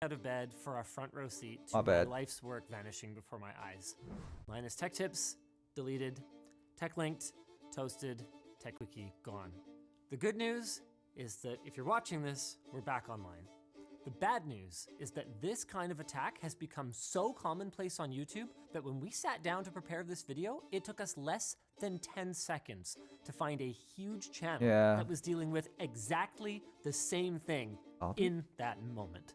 Out of bed for a front row seat to My bad. life's work vanishing before my eyes. Linus Tech Tips, deleted. Tech Linked, toasted. Tech Wiki, gone. The good news is that if you're watching this, we're back online. The bad news is that this kind of attack has become so commonplace on YouTube that when we sat down to prepare this video, it took us less than 10 seconds to find a huge channel that was dealing with exactly the same thing in that moment.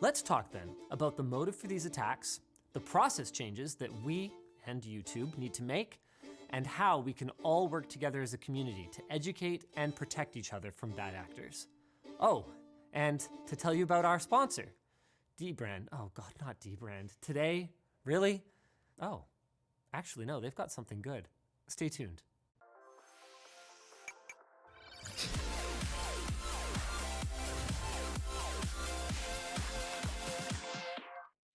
Let's talk then about the motive for these attacks, the process changes that we and YouTube need to make, and how we can all work together as a community to educate and protect each other from bad actors. Oh, and to tell you about our sponsor, dbrand. Oh God, not dbrand. Today, really? Oh, actually no, they've got something good. Stay tuned.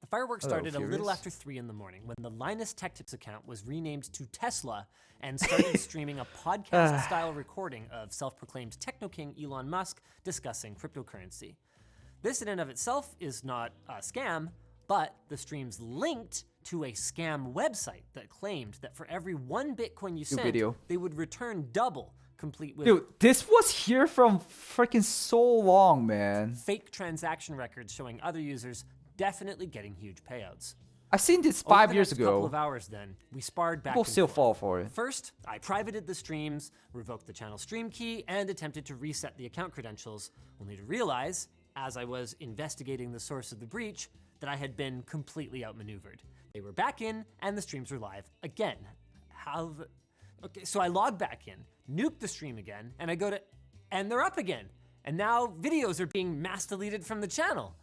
The fireworks started a little after 3 in the morning when the Linus Tech Tips account was renamed to Tesla and started streaming a podcast-style recording of self-proclaimed techno king Elon Musk discussing cryptocurrency. This in and of itself is not a scam, but the streams linked to a scam website that claimed that for every 1 Bitcoin you sent, they would return double, complete with— Dude, this was here from freaking so long, man. Fake transaction records showing other users definitely getting huge payouts. I've seen this 5 years ago. Over the next couple of hours then, we sparred back People and still forth. fall for it. First, I privated the streams, revoked the channel stream key, and attempted to reset the account credentials, only to realize, as I was investigating the source of the breach, that I had been completely outmaneuvered. They were back in, and the streams were live again. Okay, so I log back in, nuke the stream again, and I go to, and they're up again. And now videos are being mass deleted from the channel.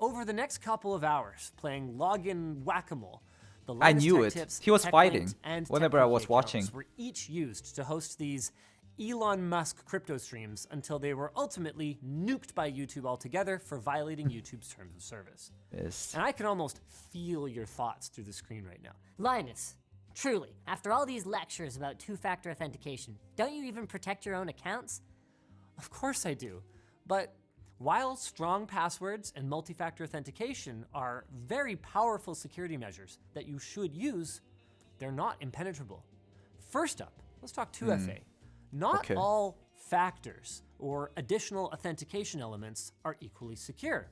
Over the next couple of hours, playing login whack-a-mole, the I knew it. Tips, He was Tech fighting Linked, and whenever Tech I was Wiki watching. accounts were each used to host these Elon Musk crypto streams until they were ultimately nuked by YouTube altogether for violating YouTube's terms of service. Yes. And I can almost feel your thoughts through the screen right now. Linus, truly, after all these lectures about two-factor authentication, don't you even protect your own accounts? Of course I do, but while strong passwords and multi-factor authentication are very powerful security measures that you should use, they're not impenetrable. First up, let's talk 2FA. Not all factors or additional authentication elements are equally secure.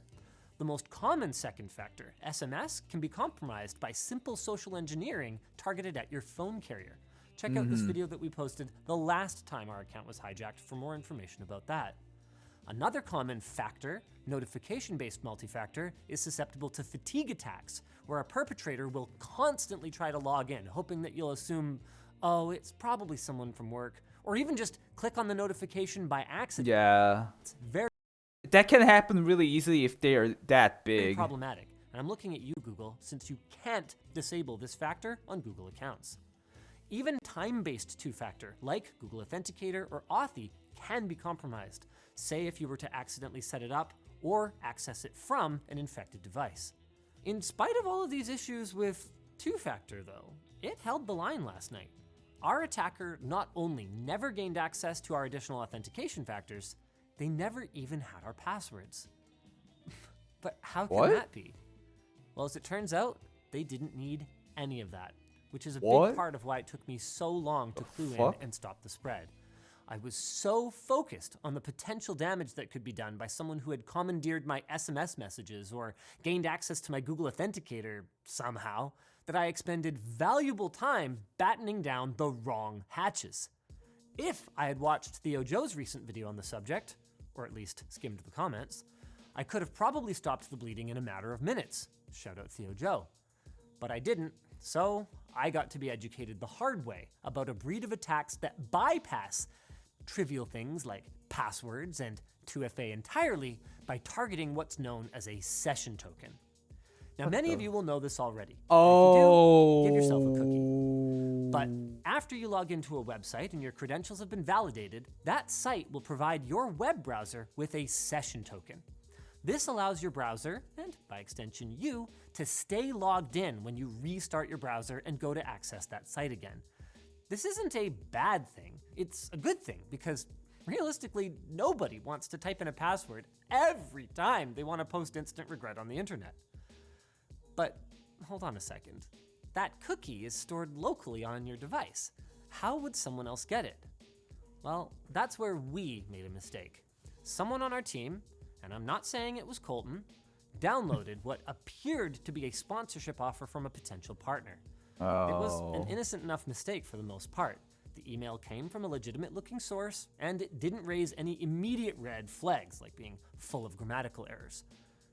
The most common second factor, SMS, can be compromised by simple social engineering targeted at your phone carrier. Check out this video that we posted the last time our account was hijacked for more information about that. Another common factor, notification-based multi-factor, is susceptible to fatigue attacks, where a perpetrator will constantly try to log in, hoping that you'll assume, oh, it's probably someone from work, or even just click on the notification by accident. Yeah. It's very That can happen really easily if they are that big. problematic. And I'm looking at you, Google, since you can't disable this factor on Google accounts. Even time-based two-factor, like Google Authenticator or Authy, can be compromised, say if you were to accidentally set it up or access it from an infected device. In spite of all of these issues with two-factor though, it held the line last night. Our attacker not only never gained access to our additional authentication factors, they never even had our passwords. But how can that be? Well, as it turns out, they didn't need any of that, which is a big part of why it took me so long to clue in and stop the spread. I was so focused on the potential damage that could be done by someone who had commandeered my SMS messages or gained access to my Google Authenticator somehow that I expended valuable time battening down the wrong hatches. If I had watched Theo Joe's recent video on the subject, or at least skimmed the comments, I could have probably stopped the bleeding in a matter of minutes. Shout out Theo Joe. But I didn't, so I got to be educated the hard way about a breed of attacks that bypass trivial things like passwords and 2FA entirely by targeting what's known as a session token. Now, many of you will know this already. Oh. If you do, give yourself a cookie. But after you log into a website and your credentials have been validated, that site will provide your web browser with a session token. This allows your browser, and by extension you, to stay logged in when you restart your browser and go to access that site again. This isn't a bad thing, it's a good thing because realistically, nobody wants to type in a password every time they want to post instant regret on the internet. But hold on a second. That cookie is stored locally on your device. How would someone else get it? Well, that's where we made a mistake. Someone on our team, and I'm not saying it was Colton, downloaded what appeared to be a sponsorship offer from a potential partner. It was an innocent enough mistake for the most part. The email came from a legitimate looking source, and it didn't raise any immediate red flags like being full of grammatical errors.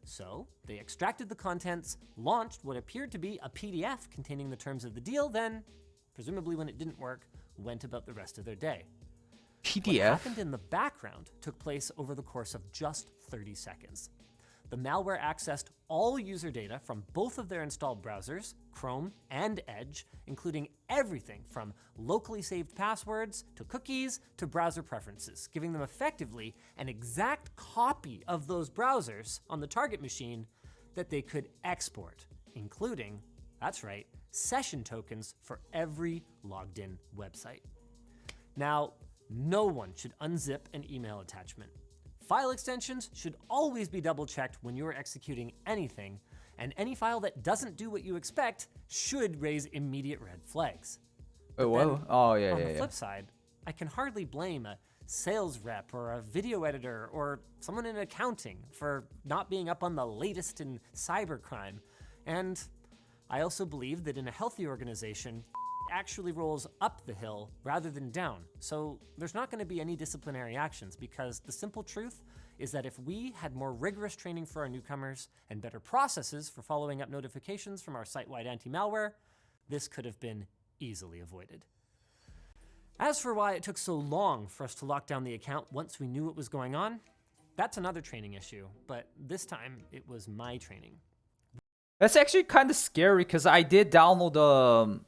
So they extracted the contents, launched what appeared to be a PDF containing the terms of the deal, then, presumably when it didn't work, went about the rest of their day. What PDF? happened in the background took place over the course of just 30 seconds. The malware accessed all user data from both of their installed browsers, Chrome and Edge, including everything from locally saved passwords to cookies to browser preferences, giving them effectively an exact copy of those browsers on the target machine that they could export, including, that's right, session tokens for every logged in website. Now, no one should unzip an email attachment. File extensions should always be double-checked when you're executing anything, and any file that doesn't do what you expect should raise immediate red flags. Oh, whoa. Oh, yeah, On yeah, the yeah. flip side, I can hardly blame a sales rep or a video editor or someone in accounting for not being up on the latest in cybercrime. And I also believe that in a healthy organization, actually rolls up the hill rather than down. So there's not going to be any disciplinary actions because the simple truth is that if we had more rigorous training for our newcomers and better processes for following up notifications from our site-wide anti-malware, this could have been easily avoided. As for why it took so long for us to lock down the account once we knew what was going on, that's another training issue, but this time it was my training. That's actually kind of scary because I did download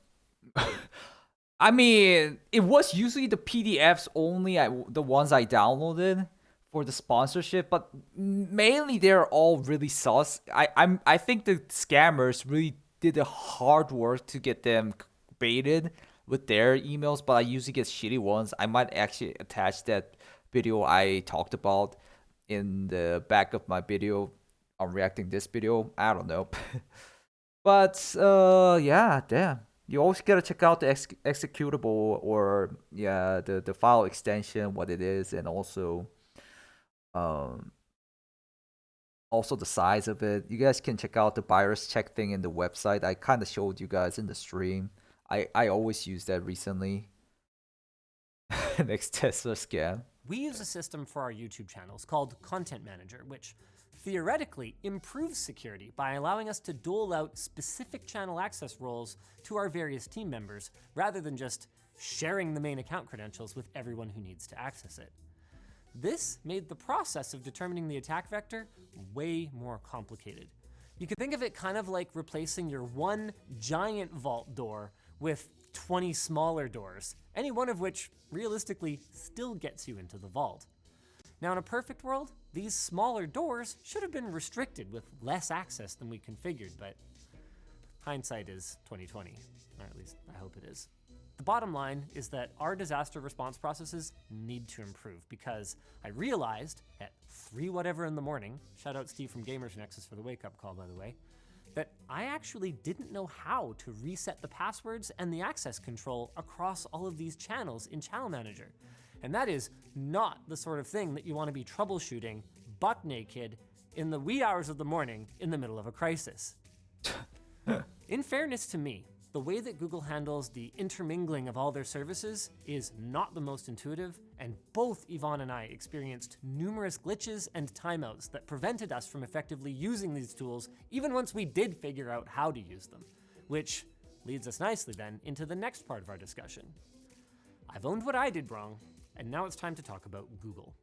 I mean, it was usually the PDFs only, the ones I downloaded for the sponsorship, but mainly they're all really sus. I think the scammers really did the hard work to get them baited with their emails, but I usually get shitty ones. I might actually attach that video I talked about in the back of my video on reacting this video. I don't know. But yeah, damn. You always gotta check out the executable or the file extension, what it is, and also the size of it. You guys can check out the virus check thing in the website. I kind of showed you guys in the stream. I always use that recently. Next Tesla scam. We use a system for our YouTube channels called Content Manager, which theoretically improves security by allowing us to dole out specific channel access roles to our various team members, rather than just sharing the main account credentials with everyone who needs to access it. This made the process of determining the attack vector way more complicated. You could think of it kind of like replacing your one giant vault door with 20 smaller doors, any one of which realistically still gets you into the vault. Now, in a perfect world, these smaller doors should have been restricted with less access than we configured, but hindsight is 2020, or at least I hope it is. The bottom line is that our disaster response processes need to improve because I realized at 3 whatever in the morning, shout out Steve from Gamers Nexus for the wake-up call, by the way, that I actually didn't know how to reset the passwords and the access control across all of these channels in Channel Manager. And that is not the sort of thing that you want to be troubleshooting buck naked in the wee hours of the morning in the middle of a crisis. In fairness to me, the way that Google handles the intermingling of all their services is not the most intuitive, and both Yvonne and I experienced numerous glitches and timeouts that prevented us from effectively using these tools even once we did figure out how to use them, which leads us nicely then into the next part of our discussion. I've owned what I did wrong, and now it's time to talk about Google.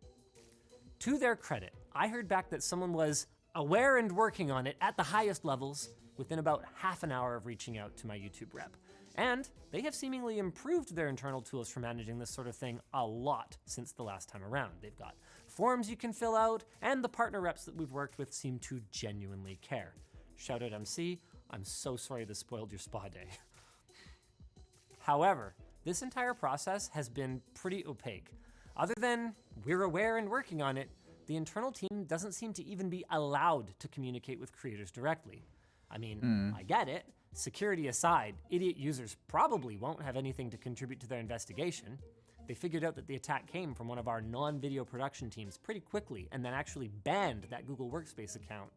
To their credit, I heard back that someone was aware and working on it at the highest levels within about half an hour of reaching out to my YouTube rep. And they have seemingly improved their internal tools for managing this sort of thing a lot since the last time around. They've got forms you can fill out, and the partner reps that we've worked with seem to genuinely care. Shout out MC, I'm so sorry this spoiled your spa day. However, this entire process has been pretty opaque. Other than we're aware and working on it, the internal team doesn't seem to even be allowed to communicate with creators directly. I mean, I get it. Security aside, idiot users probably won't have anything to contribute to their investigation. They figured out that the attack came from one of our non-video production teams pretty quickly and then actually banned that Google Workspace account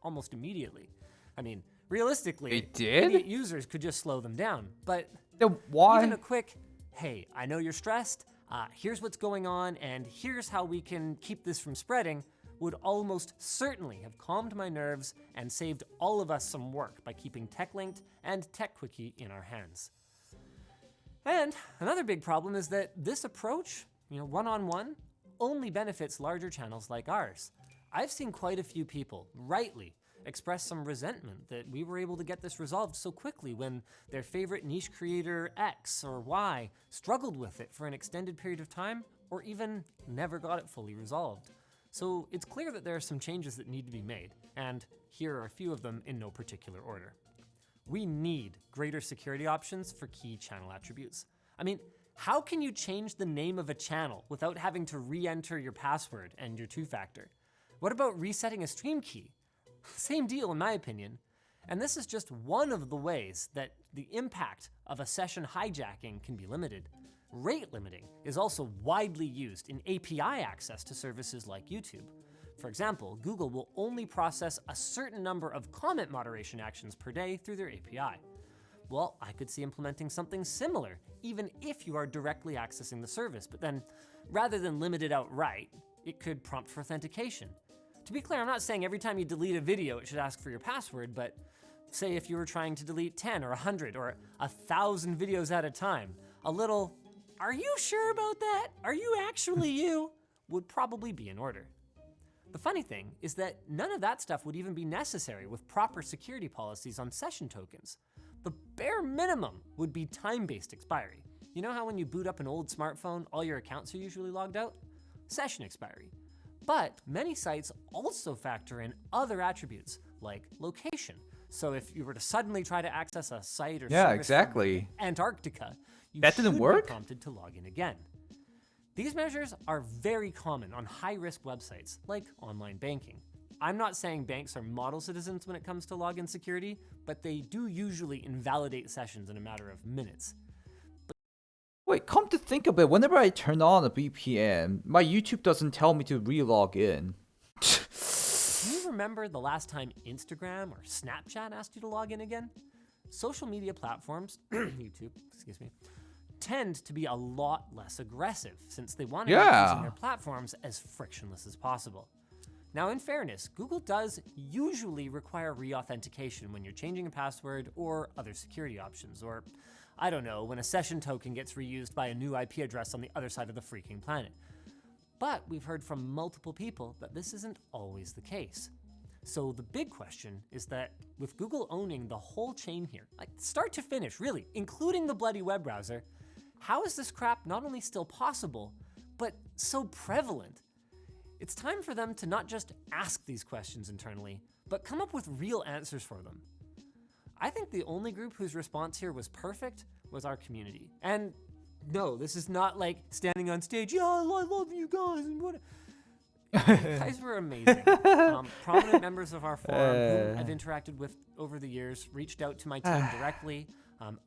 almost immediately. I mean, realistically, They did? idiot users could just slow them down, but Then why? even a quick, hey, I know you're stressed, here's what's going on, and here's how we can keep this from spreading, would almost certainly have calmed my nerves and saved all of us some work by keeping TechLinked and TechQuickie in our hands. And another big problem is that this approach, one-on-one, only benefits larger channels like ours. I've seen quite a few people, rightly, express some resentment that we were able to get this resolved so quickly when their favorite niche creator X or Y struggled with it for an extended period of time or even never got it fully resolved. So it's clear that there are some changes that need to be made, and here are a few of them in no particular order. We need greater security options for key channel attributes. I mean, how can you change the name of a channel without having to re-enter your password and your two-factor? What about resetting a stream key? Same deal in my opinion. And this is just one of the ways that the impact of a session hijacking can be limited. Rate limiting is also widely used in API access to services like YouTube. For example, Google will only process a certain number of comment moderation actions per day through their API. Well, I could see implementing something similar, even if you are directly accessing the service, but then rather than limit it outright, it could prompt for authentication. To be clear, I'm not saying every time you delete a video, it should ask for your password, but say if you were trying to delete 10 or 100 or 1,000 videos at a time, a little, "Are you sure about that? Are you actually you?" would probably be in order. The funny thing is that none of that stuff would even be necessary with proper security policies on session tokens. The bare minimum would be time-based expiry. You know how when you boot up an old smartphone, all your accounts are usually logged out? Session expiry. But many sites also factor in other attributes like location. So if you were to suddenly try to access a site or service exactly. from Antarctica, you That didn't should work? be prompted to log in again. These measures are very common on high-risk websites like online banking. I'm not saying banks are model citizens when it comes to login security, but they do usually invalidate sessions in a matter of minutes. Wait, come to think of it, whenever I turn on a VPN, my YouTube doesn't tell me to re-log in. Do you remember the last time Instagram or Snapchat asked you to log in again? Social media platforms, YouTube, tend to be a lot less aggressive since they want to make using their platforms as frictionless as possible. Now, in fairness, Google does usually require re-authentication when you're changing a password or other security options, or I don't know, when a session token gets reused by a new IP address on the other side of the freaking planet. But we've heard from multiple people that this isn't always the case. So the big question is that with Google owning the whole chain here, like start to finish, really, including the bloody web browser, how is this crap not only still possible, but so prevalent? It's time for them to not just ask these questions internally, but come up with real answers for them. I think the only group whose response here was perfect was our community. And no, this is not like standing on stage, yeah, I love you guys, and what. You guys were amazing. Prominent members of our forum who I've interacted with over the years reached out to my team directly.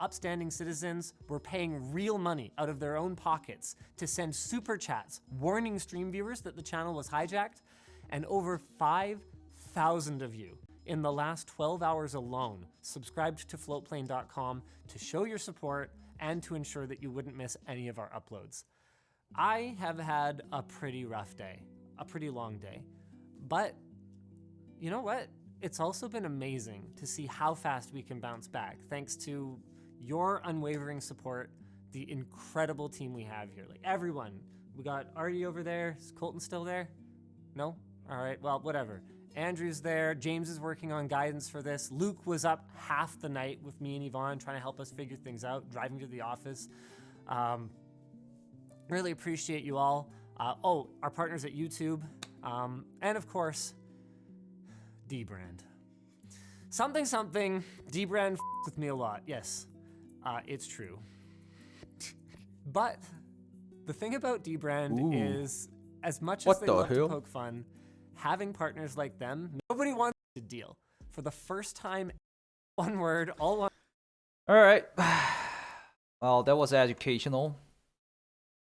Upstanding citizens were paying real money out of their own pockets to send super chats warning stream viewers that the channel was hijacked, and over 5,000 of you in the last 12 hours alone subscribed to floatplane.com to show your support and to ensure that you wouldn't miss any of our uploads. I have had a pretty rough day, a pretty long day, but you know what? It's also been amazing to see how fast we can bounce back thanks to your unwavering support, the incredible team we have here. Like everyone, we got Artie over there. Is Colton still there? No? All right, well, whatever. Andrew's there. James is working on guidance for this. Luke was up half the night with me and Yvonne trying to help us figure things out, driving to the office. Really appreciate you all. Our partners at YouTube. And of course, D-Brand. Something, D-Brand with me a lot. Yes, it's true. But The thing about dbrand Ooh. is, as much What as they the love hell? to poke fun, having partners like them, nobody wants to deal. For the first time, one word, all one. All right. Well, that was educational.